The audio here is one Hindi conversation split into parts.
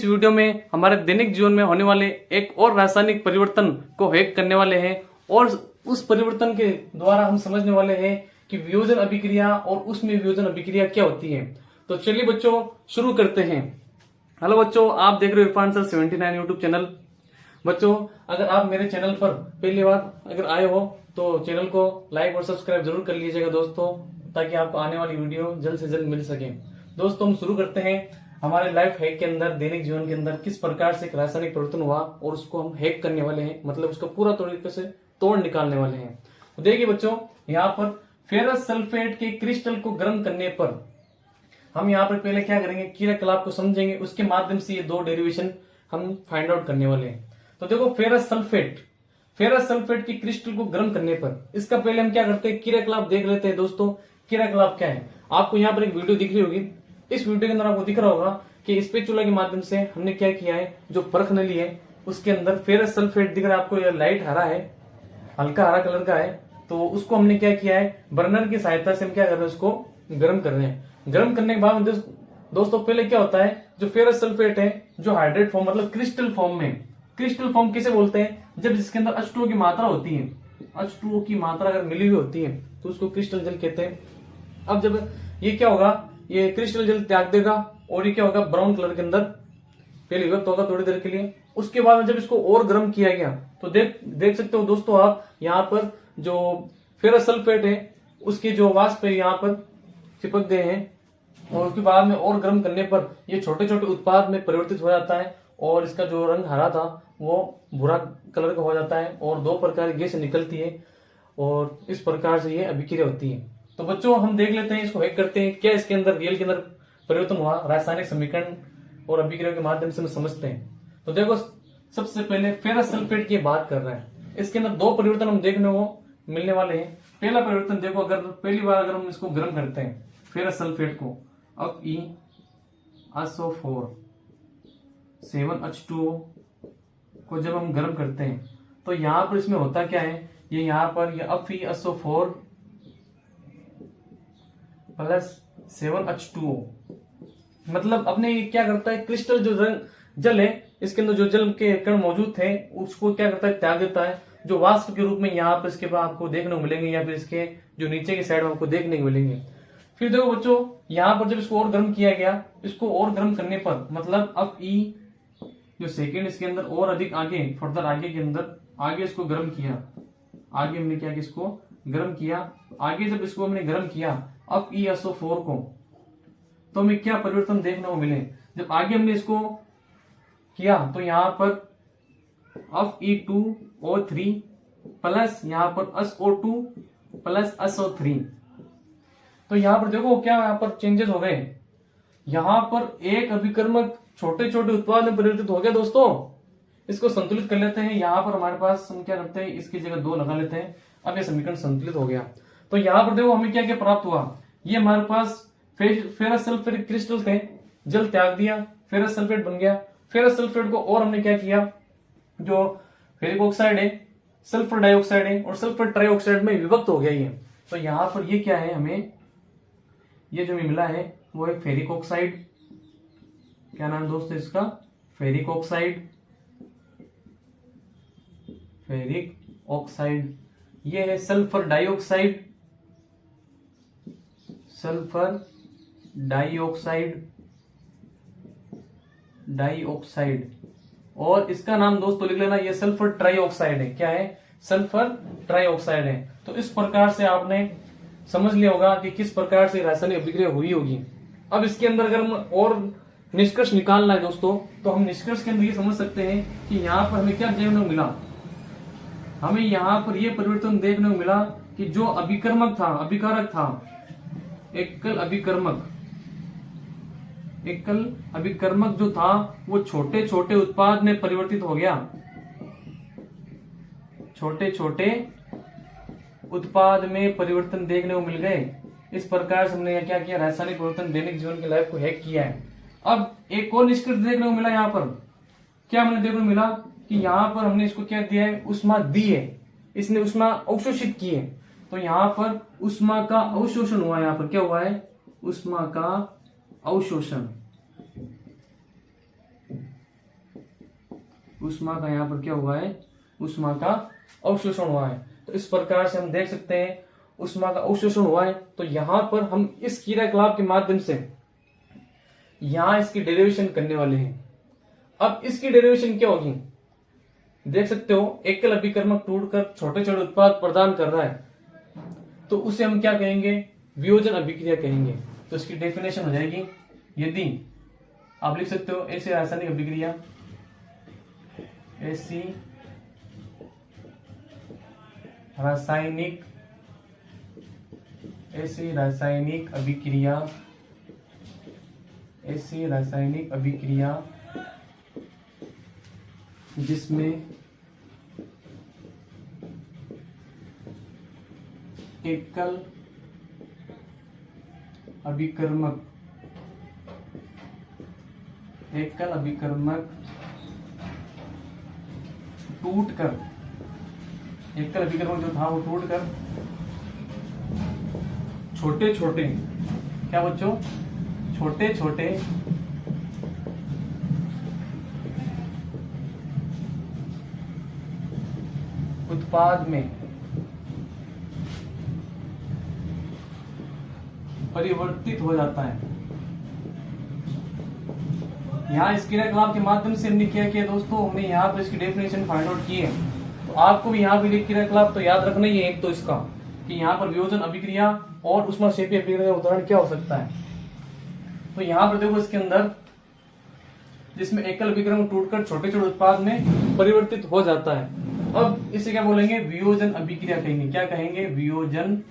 इस वीडियो में हमारे दैनिक जीवन में होने वाले एक और रासायनिक परिवर्तन को हैक करने वाले हैं और उस परिवर्तन के द्वारा हम समझने वाले हैं कि वियोजन अभिक्रिया और उसमें वियोजन अभिक्रिया क्या होती है। तो चलिए बच्चों शुरू करते हैं। हेलो बच्चों, आप देख रहे हो इरफान सर 79 यूट्यूब चैनल। बच्चों अगर आप मेरे चैनल पर पहली बार अगर आए हो तो चैनल को लाइक और सब्सक्राइब जरूर कर लीजिएगा दोस्तों, ताकि आपको आने वाली वीडियो जल्द से जल्द मिल सके। दोस्तों हम शुरू करते हैं हमारे लाइफ हैक के अंदर, दैनिक जीवन के अंदर किस प्रकार से एक रासायनिक परिवर्तन हुआ और उसको हम हैक करने वाले हैं, मतलब उसको पूरा तरीके से तोड़ निकालने वाले हैं। तो देखिए बच्चों, यहाँ पर फेरस सल्फेट के क्रिस्टल को गर्म करने पर हम यहाँ पर पहले क्या करेंगे, क्रियाकलाप को समझेंगे, उसके माध्यम से ये दो डेरिवेशन हम फाइंड आउट करने वाले हैं। तो देखो फेरस सल्फेट की क्रिस्टल को गर्म करने पर इसका पहले हम क्या करते हैं, क्रियाकलाप देख लेते हैं। दोस्तों क्रियाकलाप क्या है, आपको यहाँ पर एक वीडियो दिख रही होगी, इस वीडियो के अंदर आपको दिख रहा होगा कि स्पेचुला के माध्यम से हमने क्या किया है, जो परख नली है उसके अंदर फेरस सल्फेट दिख रहा है आपको, यह लाइट हरा है, हल्का हरा कलर का है। तो उसको हमने क्या किया है, बर्नर की सहायता से हम क्या कर रहे हैं, उसको गर्म कर रहे हैं। गर्म करने के बाद दोस्तों पहले क्या होता है, जो फेरस सल्फेट है जो हाइड्रेट फॉर्म मतलब क्रिस्टल फॉर्म में, क्रिस्टल फॉर्म किसे बोलते हैं, जब जिसके अंदर H2O की मात्रा होती है, H2O की मात्रा अगर मिली हुई होती है तो उसको क्रिस्टल जल कहते हैं। अब जब ये क्या होगा, ये क्रिस्टल जल त्याग देगा और ये क्या होगा, ब्राउन कलर के अंदर पहले विभक्त होगा थोड़ी देर के लिए। उसके बाद जब इसको और गर्म किया गया तो देख सकते हो दोस्तों आप, यहाँ पर जो फेरस सल्फेट है उसके जो वाष्प है यहाँ पर चिपक गए हैं, और उसके बाद में और गर्म करने पर ये छोटे छोटे उत्पाद में परिवर्तित हो जाता है और इसका जो रंग हरा था वो भूरा कलर का हो जाता है और दो प्रकार की गैस निकलती है और इस प्रकार से ये अभिक्रिया होती है। तो बच्चों हम देख लेते हैं, इसको हैक करते हैं, क्या इसके अंदर रियल के अंदर परिवर्तन हुआ, रासायनिक समीकरण और अभिक्रिया के माध्यम से हम समझते हैं। तो देखो सबसे पहले फेरस सल्फेट की बात कर रहे हैं, इसके अंदर दो परिवर्तन हम देखने को मिलने वाले हैं। पहला परिवर्तन देखो, अगर पहली बार अगर हम इसको गर्म करते हैं फेरस सल्फेट को, अब FeSO4 7H2O को जब हम गर्म करते हैं तो यहां पर इसमें होता क्या है, ये यहां पर ये FeSO4 प्लस 7H2O, मतलब अपने ये क्या करता है, क्रिस्टल जो जल है इसके अंदर जो जल के कण मौजूद थे उसको क्या करता है, त्याग देता है, जो वाष्प के रूप में यहाँ पर इसके बाद आपको देखने को मिलेंगे या फिर इसके जो नीचे की साइड में आपको देखने को मिलेंगे। फिर देखो बच्चों, यहाँ पर जब इसको और गर्म किया गया, इसको और गर्म करने पर मतलब अब जो सेकेंड इसके अंदर और अधिक आगे फर्दर आगे के अंदर आगे इसको गर्म किया, आगे हमने क्या किया, इसको गर्म किया, आगे जब इसको हमने गर्म किया FeSO4 को, तो हमें क्या परिवर्तन देखने को मिले, जब आगे हमने इसको किया तो यहाँ पर Fe2O3 प्लस यहाँ पर SO2 प्लस SO3, तो यहाँ पर देखो क्या यहाँ पर चेंजेस हो गए, यहाँ पर एक अभिकर्मक छोटे छोटे उत्पाद में परिवर्तित हो गया। दोस्तों इसको संतुलित कर लेते हैं, यहाँ पर हमारे पास हम क्या करते हैं, इसकी जगह 2 लगा लेते हैं, अब ये समीकरण संतुलित हो गया। तो यहाँ पर देखो हमें क्या क्या प्राप्त हुआ, ये हमारे पास फेरस सल्फेट क्रिस्टल थे, जल त्याग दिया, फेरस सल्फेट बन गया। फेरस सल्फेट को और हमने क्या किया, जो फेरिक ऑक्साइड है, सल्फर डाइऑक्साइड है और सल्फर ट्राइऑक्साइड में विभक्त हो गया ये। तो यहाँ पर ये क्या है, हमें ये जो मिला है वो है फेरिक ऑक्साइड, क्या नाम दोस्तों इसका, फेरिक ऑक्साइड, फेरिक ऑक्साइड। ये है सल्फर डाइऑक्साइड, सल्फर डाइऑक्साइड, और इसका नाम दोस्तों लिख लेना, ये सल्फर ट्राइऑक्साइड है। क्या है, सल्फर ट्राइऑक्साइड है। तो इस प्रकार से आपने समझ लिया होगा कि किस प्रकार से रासायनिक अभिक्रिया हुई होगी। अब इसके अंदर अगर हम और निष्कर्ष निकालना है दोस्तों, तो हम निष्कर्ष के अंदर ये समझ सकते हैं कि यहाँ पर हमें क्या देखने को मिला, हमें यहाँ पर ये परिवर्तन देखने को मिला कि जो अभिकर्मक था, अभिकारक था, एकल अभिकर्मक जो था वो छोटे छोटे उत्पाद में परिवर्तित हो गया, छोटे छोटे उत्पाद में परिवर्तन देखने को मिल गए। इस प्रकार से हमने क्या किया, रासायनिक परिवर्तन दैनिक जीवन की लाइफ को हैक किया है। अब एक और निष्कर्ष देखने को मिला, यहाँ पर क्या हमने देखने को मिला कि यहाँ पर हमने इसको क्या दिया है, उष्मा दी है, इसने उष्मा अवशोषित की है। तो यहाँ पर उष्मा का अवशोषण हुआ, यहाँ पर क्या हुआ है, उष्मा का अवशोषण। ऊष्मा का यहाँ पर क्या हुआ है, ऊष्मा का अवशोषण हुआ है। तो इस प्रकार से हम देख सकते हैं ऊष्मा का अवशोषण हुआ है। तो यहाँ पर हम इस क्रियाकलाप के माध्यम से यहाँ इसकी डेरिवेशन करने वाले हैं। अब इसकी डेरिवेशन क्या होगी, देख सकते हो एकल अभिकर्मक टूटकर छोटे छोटे उत्पाद प्रदान कर रहा है, तो उसे हम क्या कहेंगे, वियोजन अभिक्रिया कहेंगे। तो इसकी डेफिनेशन हो जाएगी, यदि आप लिख सकते हो ऐसी रासायनिक अभिक्रिया, ऐसी रासायनिक अभिक्रिया, ऐसी रासायनिक अभिक्रिया जिसमें एकल अभिकर्मक टूटकर, एकल अभिकर्मक जो था वो टूटकर छोटे छोटे, क्या बच्चों, छोटे छोटे उत्पाद में परिवर्तित हो जाता है। यहाँ इस क्रियाकलाप के माध्यम से हमने क्या किया दोस्तों, हमने यहाँ पर इसकी डेफिनेशन फाइंड आउट की है। तो आपको भी यहाँ पे क्रियाकलाप तो याद रखना ही है। एक तो इसका कि यहाँ पर वियोजन अभिक्रिया और ऊष्माक्षेपी अभिक्रिया का उदाहरण क्या हो सकता है। तो यहाँ पर देखो इसके अंदर जिसमें एकल अभिकर्मक टूटकर छोटे छोटे उत्पाद में परिवर्तित हो जाता है। अब इसे क्या बोलेंगे, वियोजन अभिक्रिया कहेंगे। क्या कहेंगे, वियोजन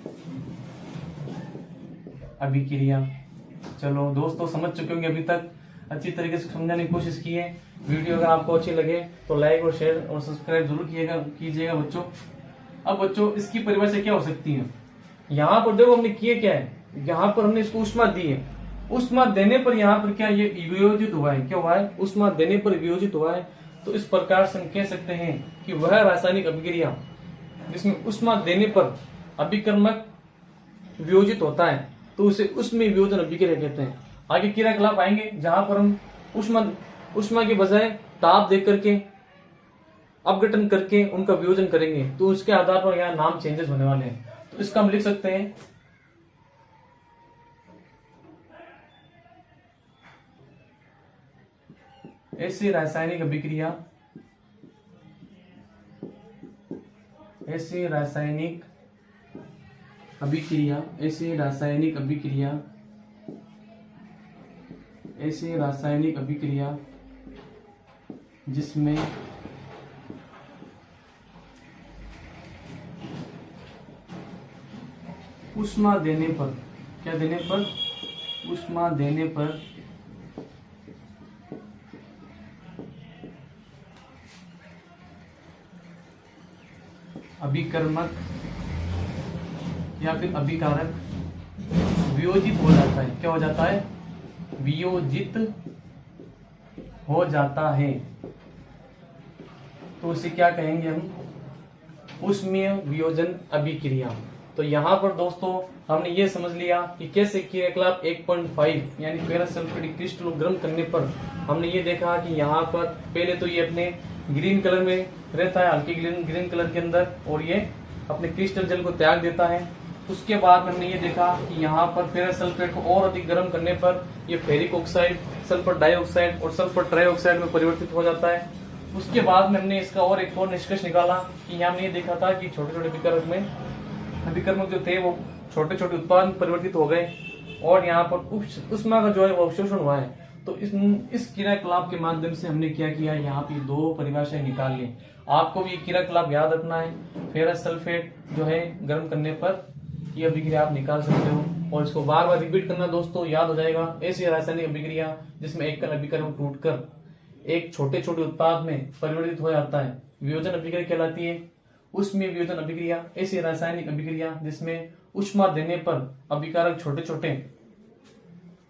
अभिक्रिया। चलो दोस्तों समझ चुके होंगे अभी तक, अच्छी तरीके से समझाने की कोशिश की है। वीडियो अगर आपको अच्छी लगे तो लाइक और शेयर और सब्सक्राइब जरूर कीजिएगा बच्चों। अब बच्चों इसकी परिभाषा क्या हो सकती है, यहाँ पर देखो हमने किए क्या है, यहाँ पर हमने इसको ऊष्मा दी है। ऊष्मा देने पर यहाँ पर क्या ये वियोजित हुआ है, क्या हुआ है, ऊष्मा देने पर वियोजित हुआ है। तो इस प्रकार से हम कह सकते हैं कि वह रासायनिक अभिक्रिया जिसमें ऊष्मा देने पर अभिकर्मक वियोजित होता है तो उसे उसमें वियोजन अभिक्रिया कहते हैं। आगे क्रियाकलाप आएंगे जहां पर हम ऊष्मा के बजाय ताप दे करके अपघटन करके उनका वियोजन करेंगे, तो उसके आधार पर यहाँ नाम चेंजेस होने वाले हैं। तो इसका हम लिख सकते हैं ऐसी रासायनिक अभिक्रिया, ऐसी रासायनिक अभिक्रिया, ऐसी रासायनिक अभिक्रिया, ऐसी रासायनिक अभिक्रिया जिसमें ऊष्मा देने पर, क्या देने पर, ऊष्मा देने पर अभिकर्मक या फिर अभिकारक वियोजित हो जाता है। क्या हो जाता है, वियोजित हो जाता है। तो उसे क्या कहेंगे हम, ऊष्मीय वियोजन अभिक्रिया। तो यहाँ पर दोस्तों हमने ये समझ लिया कि कैसे क्रियाकलाप 1.5 यानी फेरस सल्फेटिक क्रिस्टल गर्म करने पर हमने ये देखा कि यहाँ पर पहले तो ये अपने ग्रीन कलर में रहता है, हल्के ग्रीन कलर के अंदर, और ये अपने क्रिस्टल जल को त्याग देता है। उसके बाद हमने ये देखा कि यहाँ पर फेरस सल्फेट को और अधिक गर्म करने पर ये फेरिक ऑक्साइड, सल्फर डाइऑक्साइड और सल्फर ट्राइऑक्साइड में परिवर्तित हो जाता है। उसके बाद में हमने इसका और एक और निष्कर्ष निकाला कि यहाँ हमने ये देखा था कि छोटे छोटे अभिकर्मक जो थे वो छोटे छोटे उत्पाद में परिवर्तित हो गए और यहाँ पर ऊष्मा का जो है वो अवशोषण हुआ है। तो इस क्रियाकलाप के माध्यम से हमने क्या किया, यहाँ पे दो परिभाषाएं निकाल ली। आपको भी क्रियाकलाप याद रखना है, फेरस सल्फेट जो है गर्म करने पर ये अभिक्रिया आप निकाल सकते हो और इसको बार बार रिपीट करना दोस्तों, याद हो जाएगा। ऐसी रासायनिक अभिक्रिया जिसमें एकल अभिकर्मक टूटकर एक छोटे छोटे उत्पाद में परिवर्तित हो जाता है, वियोजन अभिक्रिया कहलाती है। ऊष्मीय वियोजन अभिक्रिया ऐसी रासायनिक अभिक्रिया जिसमें ऊष्मा देने पर अभिकारक छोटे छोटे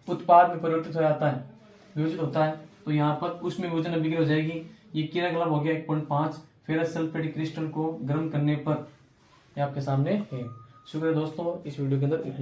उत्पाद में परिवर्तित हो जाता है, वियोजित होता है। तो यहाँ पर ऊष्मीय वियोजन अभिक्रिया हो जाएगी। ये क्रियाकलाप हो गया 1.5 फेरस सल्फेटिक क्रिस्टल को गर्म करने पर, ये आपके सामने है। शुक्रिया दोस्तों, इस वीडियो के अंदर इतना।